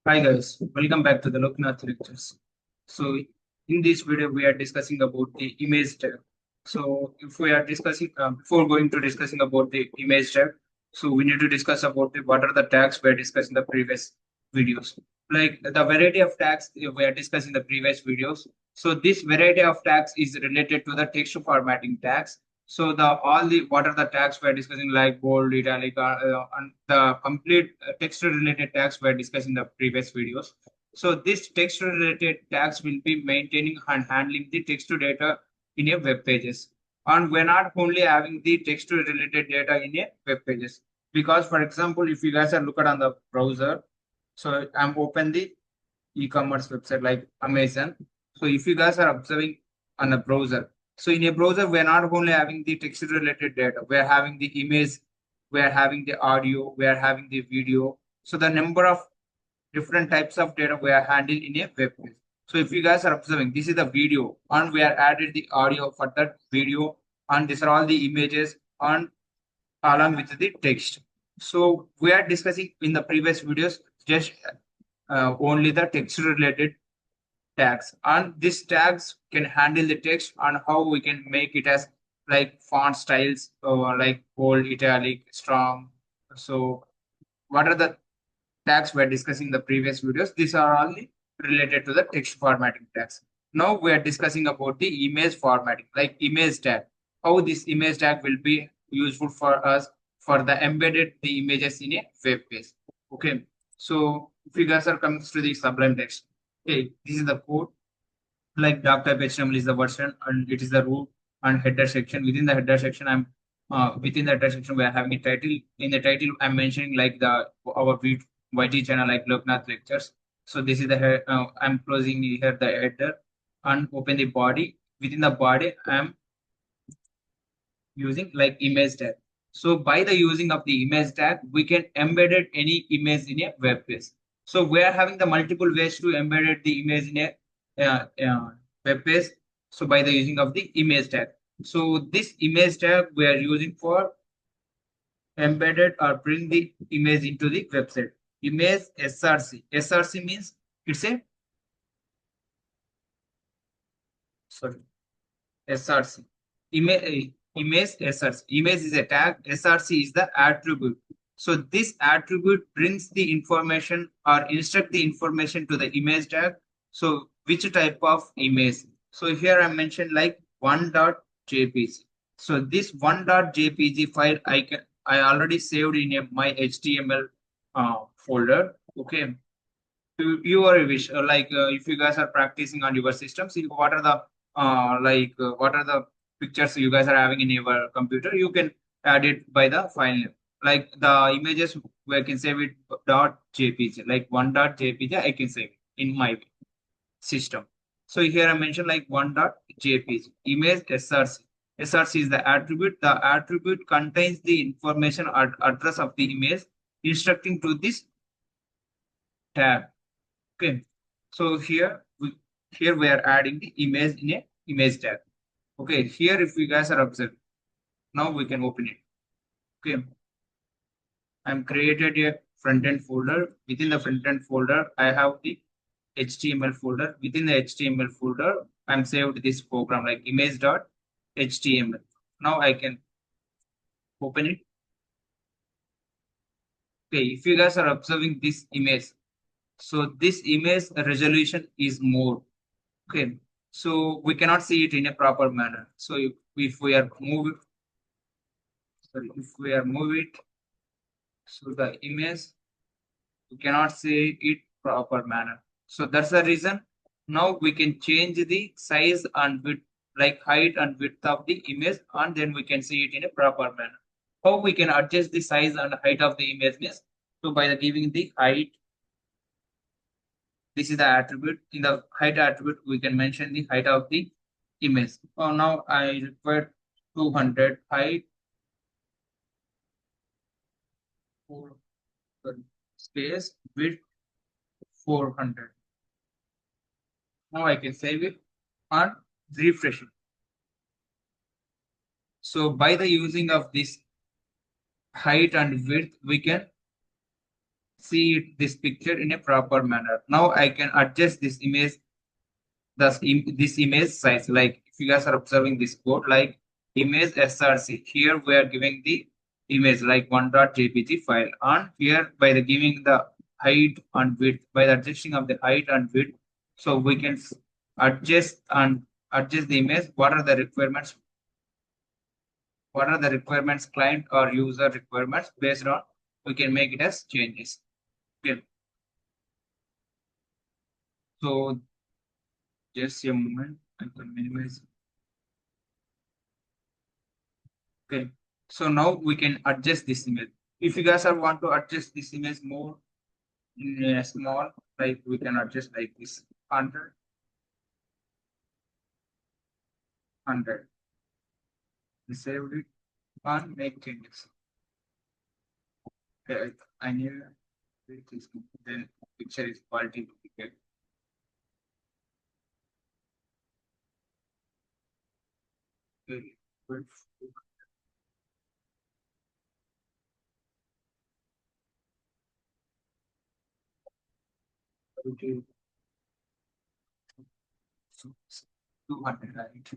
Hi guys, welcome back to the Lokinath Lectures. So in this video we are discussing about the image tag. So if we are discussing before going to discussing about the image tag, so we need to discuss about what are the tags we are discussing in the previous videos. Like the variety of tags we are discussing in the previous videos. So this variety of tags is related to the text formatting tags. So the all the what are the tags we are discussing like bold, italic, and the complete text related tags we are discussing in the previous videos. So this text related tags will be maintaining and handling the text to data in a web pages. And we're not only having the text related data in a web pages. Because for example, if you guys are looking on the browser, so I'm open the e-commerce website like Amazon. So if you guys are observing on a browser, so in a browser, we're not only having the text related data, we're having the image, we're having the audio, we're having the video. So the number of different types of data we are handling in a web page. So if you guys are observing, this is the video and we are added the audio for that video and these are all the images and along with the text. So we are discussing in the previous videos just only the text related tags, and these tags can handle the text and how we can make it as like font styles or like bold, italic, strong. So what are the tags we're discussing in the previous videos? These are only related to the text formatting tags. Now we are discussing about the image formatting, like image tag. How this image tag will be useful for us for the embedded the images in a web page. Okay. So if you guys are coming to the sublime text, okay, this is the code. Like doc type HTML is the version and it is the root and header section. Within the header section, within the header section we are having a title. In the title, I'm mentioning like the our YT channel like Lokinath Lectures. So this is the I'm closing here the header and open the body. Within the body, I'm using like image tag. So by the using of the image tag, we can embed it any image in a web page. So we are having the multiple ways to embed it the image in a web page. So by the using of the image tag. So this image tag we are using for embedded or bring the image into the website. Image SRC. SRC means it's a sorry SRC. Image SRC. Image is a tag. SRC is the attribute. So this attribute brings the information or instruct the information to the image tag. So which type of image? So here I mentioned like one.jpg. So this one.jpg file I already saved in my HTML folder. Okay, to your wish if you guys are practicing on your systems, what are the what are the pictures you guys are having in your computer, you can add it by the file name. Like the images we can save it dot jpg, like one dot jpg I can save it in my system. So here I mentioned like one dot jpg image src. Src is the attribute. The attribute contains the information address of the image instructing to this tab. Okay, so here we are adding the image in a image tag. Okay, here if you guys are observing, now we can open it. Okay, I'm created a front end folder. Within the front end folder, I have the HTML folder. Within the HTML folder, I'm saved this program like image.html. Now I can open it. Okay, if you guys are observing this image, so this image resolution is more. Okay, so we cannot see it in a proper manner. So if we are move, sorry, if we are move it, so the image we cannot see it proper manner. So that's the reason. Now we can change the size and width, like height and width of the image, and then we can see it in a proper manner. How we can adjust the size and height of the image is so by the giving the height. This is the attribute. In the height attribute, we can mention the height of the image. Oh, now I require 200 height for space width 400. Now I can save it and refresh it. So by the using of this height and width, we can see this picture in a proper manner. Now I can adjust this image, this image size. Like if you guys are observing this code, like image src, here we are giving the image like 1.jpg file, and here by the giving the height and width, by the adjusting of the height and width, so we can adjust and adjust the image. What are the requirements client or user requirements, based on we can make it as changes. Okay, so just a moment, I can minimize. Okay, so now we can adjust this image. If you guys are want to adjust this image more in a small, like we can adjust like this 100, 100. We saved it and make changes. Okay, I need this, then picture is quality. Okay, very good. Okay, so 200, right?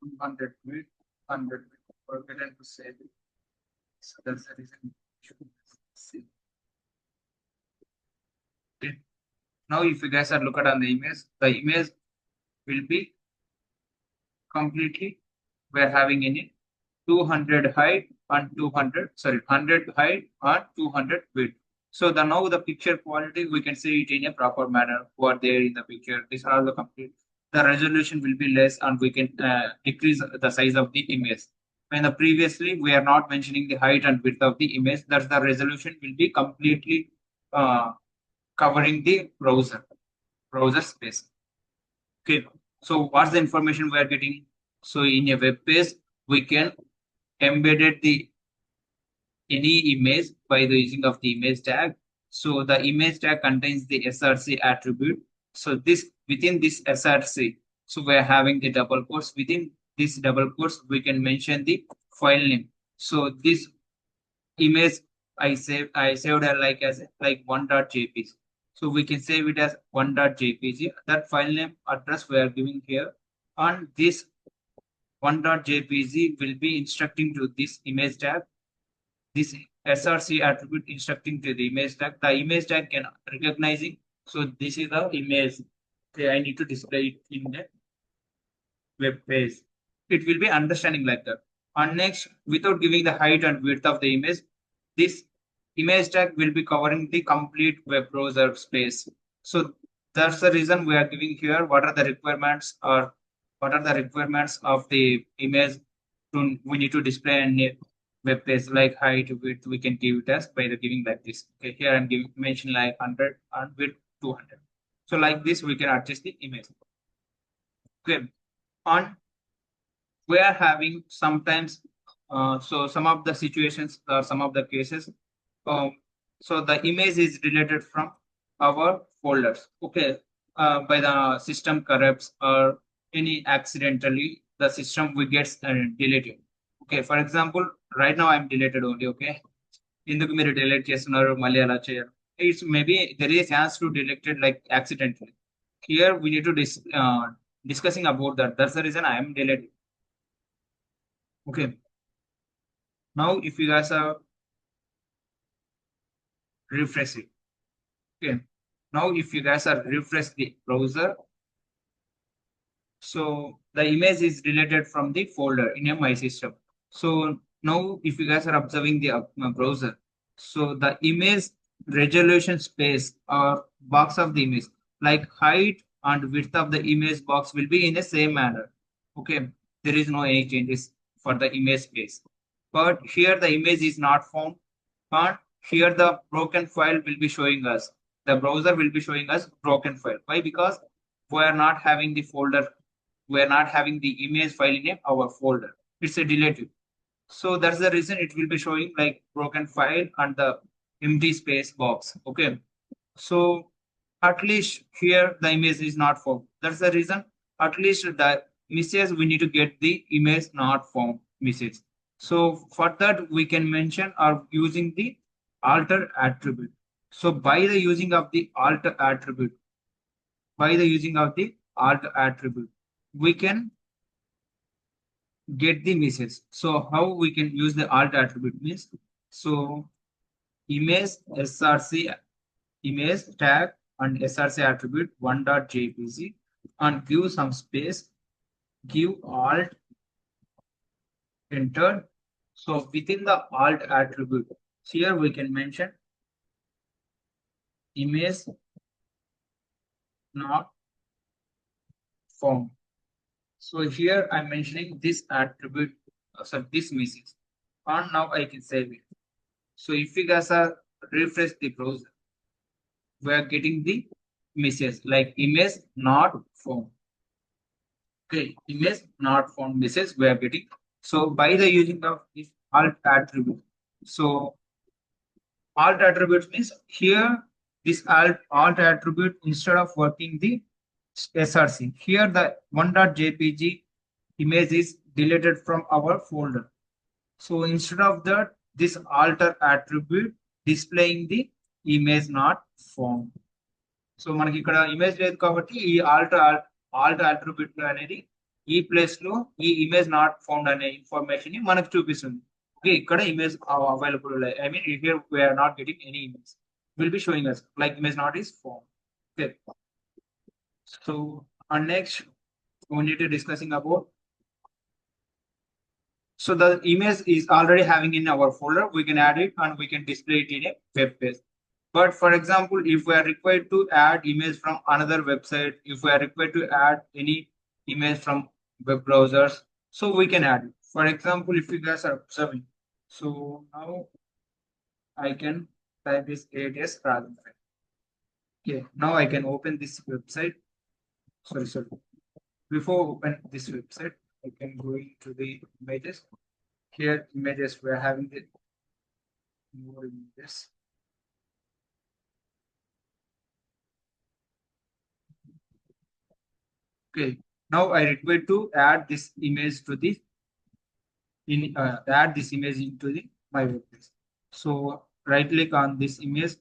200 width, 100 width. Forgotten to save it. So that's the reason. See. Okay. Now, if you guys are looking at the image will be completely, we're having in it 200 height and 200, sorry, 100 height and 200 width. So the now the picture quality, we can see it in a proper manner. What there in the picture, these are the complete. The resolution will be less, and we can decrease the size of the image. When the previously we are not mentioning the height and width of the image, that's the resolution will be completely uh, covering the browser space. Okay, so what's the information we are getting? So in a web page, we can embedded the any image by the using of the image tag. So the image tag contains the src attribute. So this within this src, so we are having the double quotes. Within this double quotes, we can mention the file name. So this image I saved like as like 1.jpg. So we can save it as 1.jpg. That file name address we are giving here, and this 1.jpg will be instructing to this image tag, this src attribute instructing to the image tag. The image tag can recognizing. So this is the image. Okay, I need to display it in the web page. It will be understanding like that. And next, without giving the height and width of the image, this image tag will be covering the complete web browser space. So that's the reason we are giving here what are the requirements, or what are the requirements of the image to we need to display in a web page, like height, width, we can give it as by the giving like this. Okay, here I'm giving mention like 100 and width 200. So like this, we can adjust the image. Okay, on we are having sometimes so some of the situations or some of the cases, um, so the image is deleted from our folders. Okay, by the system corrupts or any accidentally the system we gets deleted. Okay, for example, right now I'm deleted only. Okay, ఎందుకు మీరు delete చేస్తున్నారు మళ్ళీ అలా చేయరు. It's maybe there is a chance to delete it like accidentally. Here we need to discussing about that. That's the reason I am deleting. Okay, now if you guys are refresh it. Okay, now if you guys are refresh the browser, so the image is deleted from the folder in a my system. So now if you guys are observing the browser, so the image resolution space or box of the image, like height and width of the image box will be in the same manner. Okay, there is no any changes for the image space. But here the image is not found, and here the broken file will be showing us. The browser will be showing us broken file. Why? Because we are not having the folder, we are not having the image file in our folder. It's a deleted. So that's the reason it will be showing like broken file and the empty space box. Okay. So at least here the image is not formed. That's the reason. At least the message we need to get the image not formed message. So for that we can mention or using the alter attribute. So by the using of the alter attribute, we can get the message. So how we can use the alt attribute means, so image src image tag and src attribute 1.jpg and give some space, give alt entered. So within the alt attribute, here we can mention image not formed. So here I'm mentioning this attribute, so this message, and now I can save it. So if you guys are refresh the browser, we are getting the message like image not found. Okay, image not found message we are getting. So by the using of this alt attribute, so alt attribute means here this alt attribute instead of working the src, here the 1.jpg image is deleted from our folder. So instead of that, this alter attribute displaying the image not found. So మనకి ఇక్కడ image లేదు కాబట్టి ఈ Alt attribute అనేది ఈ place లో ఈ image not found అనే ఇన్ఫర్మేషన్ ని మనకు చూపిస్తుంది. ఓకే, ఇక్కడ image available, I mean here we are not getting any image, will be showing us like image not is found. Okay, so next we need to discussing about, so the image is already having in our folder, we can add it and we can display it in a web page. But for example, if we are required to add image from another website, if we are required to add any image from web browsers, so we can add it. For example, if you guys are observing, so now I can type this ADS rather than. Okay, now I can open this website. Sorry. Before open this website, I can go into the images. Here, images, we are having the more images. Okay, now I require to add this image to the add this image into the my web page. So right click on this image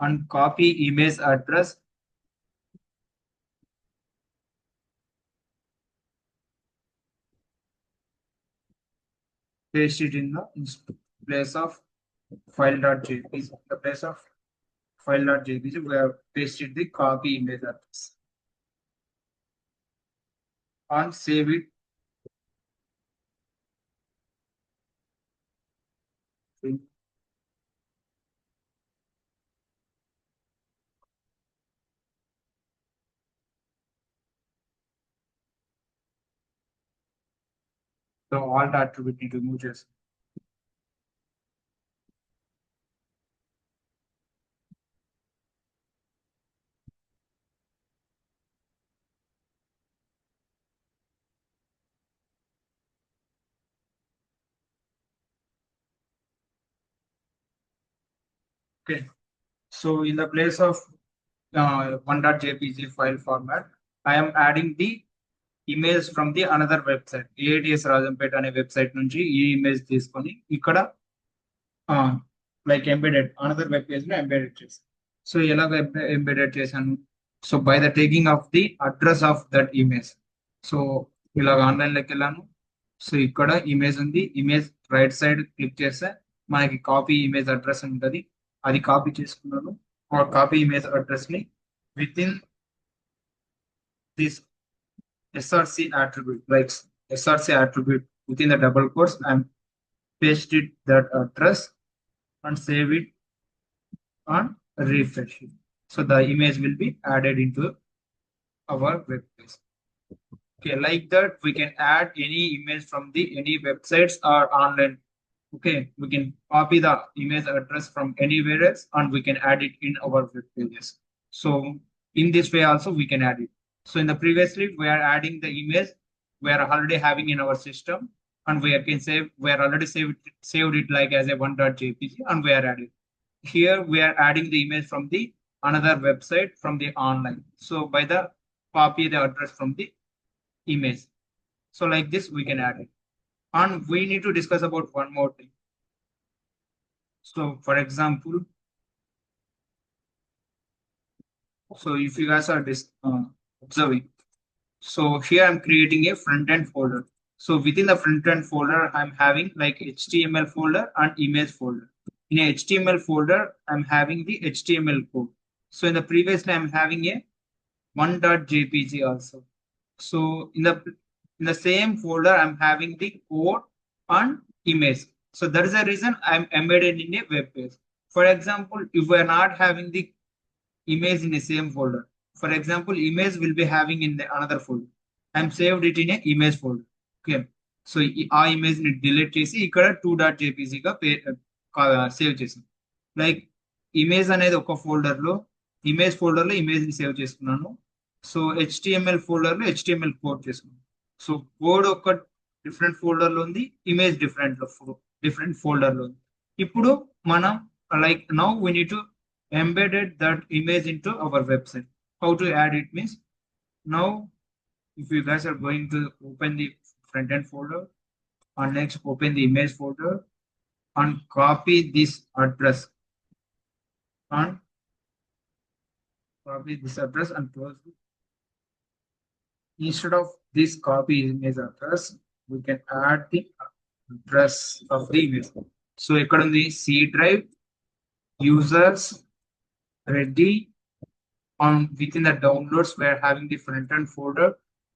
and copy image address. Paste it in the place of file.jpg. The place of file.jpg, we have pasted the copy image address and save it. So alt attribute need to move just. Okay, so in the place of 1.jpg file format, I am adding the image from the another website. ADS Rajampet అనే website నుంచి ఈ image తీసుకొని ఇక్కడ like embedded another web page లో embedded చేశాను. So ఎలాగ embedded చేశాను? So by the taking of the address of that image. So ఇలాగ ఆన్లైన్ లోకి వెళ్ళాను. సో ఇక్కడ ఇమేజ్ ఉంది, ఇమేజ్ రైట్ సైడ్ క్లిక్ చేస్తే మనకి కాపీ ఇమేజ్ అడ్రస్ ఉంటుంది, అది కాపీ చేసుకున్నాను. కాపీ ఇమేజ్ అడ్రస్ ని with in this src attribute, like src attribute within the double quotes, and pasted that address and save it and refresh it. So the image will be added into our web page. Okay, like that we can add any image from the any websites or online. Okay, we can copy the image address from anywhere else and we can add it in our web pages. So in this way also we can add it. So in the previously we are adding the image we are already having in our system, and we can save, we are already saved it like as a 1.jpg and we are adding. Here we are adding the image from the another website from the online. So by the copy the address from the image. So like this, we can add it. And we need to discuss about one more thing. So for example, so if you guys are observing, so here I'm creating a front end folder. So within the front end folder, I'm having like HTML folder and image folder. In a HTML folder, I'm having the HTML code. So in the previous, I'm having a one.jpg also. So in the same folder, I'm having the code and image. So that is the reason I'm embedded in a web page. For example, if we're not having the image in the same folder, for example, image will be having in the another folder. I'm saved it in a image folder. Okay. So ఆ image ని delete చేసి ఇక్కడ 2.jpg గా save చేసాను. Like image అనేది ఒక folder లో image ని సేవ్ చేసుకున్నాను. సో హెచ్టిఎంఎల్ ఫోల్డర్ లో హెచ్టిఎంఎల్ కోడ్ చేసుకున్నాను. సో కోడ్ ఒక డిఫరెంట్ ఫోల్డర్ లో ఉంది, ఇమేజ్ డిఫరెంట్ ఫోల్డర్ లో ఉంది. ఇప్పుడు మనం like now we need to embedded that image into our website. How to add it means, now if you guys are going to open the front end folder and next open the image folder and copy this address and close it. Instead of this copy image address, we can add the address of the image. So ఇక్కడ ఉంది C drive users ready. On within the downloads, we're having the front end folder.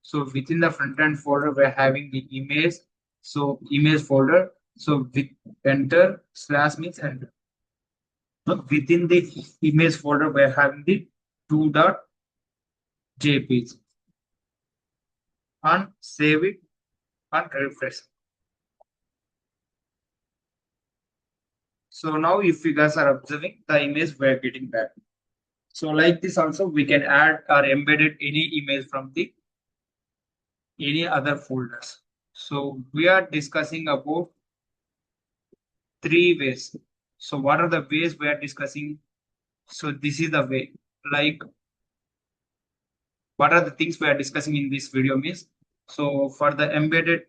So within the front end folder, we're having the image. So image folder. So with enter slash means enter. So within the image folder, we're having the 2.jpg and save it and refresh. So now if you guys are observing the image, we're getting back. So like this also, we can add or embedded any image from the any other folders. So we are discussing about 3 ways. So what are the ways we are discussing? So this is the way, like what are the things we are discussing in this video means. So for the embedded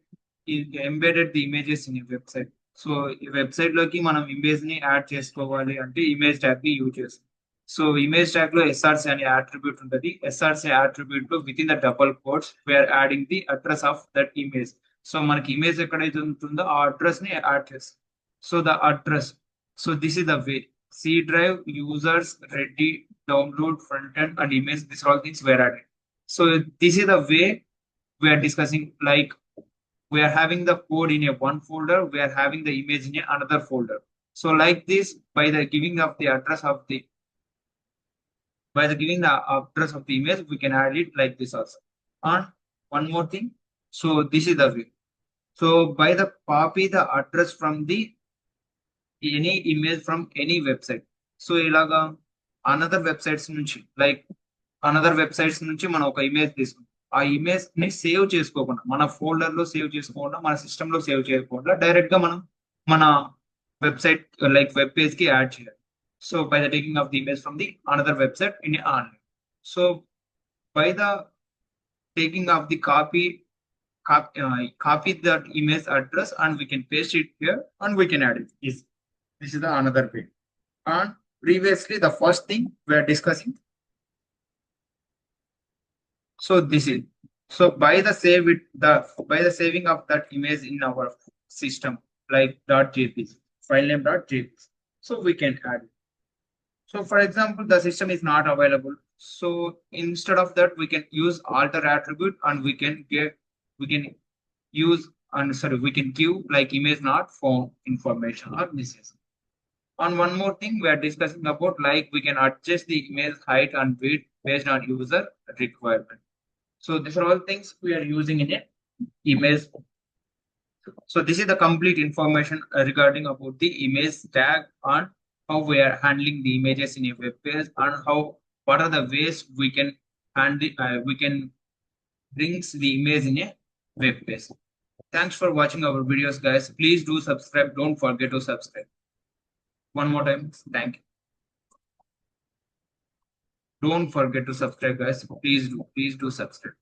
the images in a website. So website లోకి మనం image ని add చేసుకోవాలి అంటే image tag ని use చేస్తాం. So image tag లో SRC అనే attribute ఉంటుంది. ఎస్ఆర్సి అట్రిబ్యూట్ లో within the double quotes we are adding the address of that image. So మనకి ఇమేజ్ ఎక్కడైతే ఉంటుందో ఆ అడ్రస్ ని యాడ్ చేస్తాం. So the address, so this is the way. C drive users ready download front end and image, these all things were added. So this is the way we are discussing, like we are having the code in a one folder, we are having the image in another folder. So like this, by the giving of the address of the image, we can add it like this also. And one more thing, so this is the way. So by the copy the address from the any image from any website. So ilaga another websites నుంచి like another websites నుంచి మనం ఒక image తీసుకుంటాం. ఆ image ని save చేసుకోకుండా, మన folder లో సేవ్ చేసుకోకుండా, మన సిస్టమ్ లో సేవ్ చేయకుండా డైరెక్ట్ గా మనం మన వెబ్సైట్ లైక్ వెబ్ పేజ్ కి యాడ్ చేయాలి. So by the taking of the image from the another website in online. So by the taking of the copy that image address and we can paste it here and we can add it. This is the another way. And previously the first thing we are discussing. So this is, so by the saving of that image in our system like .jpg, file name .jpg, so we can add it. So for example, the system is not available. So instead of that, we can use alter attribute and we can give like image not found information or misses. And one more thing we are discussing about, like we can adjust the image height and width based on user requirement. So these are all things we are using in a image. So this is the complete information regarding about the image tag and how we are handling the images in a web page and what are the ways we can bring the image in a web page. Thanks for watching our videos, guys. Please do subscribe. Don't forget to subscribe. One more time, thank you. Don't forget to subscribe, guys. Please do subscribe.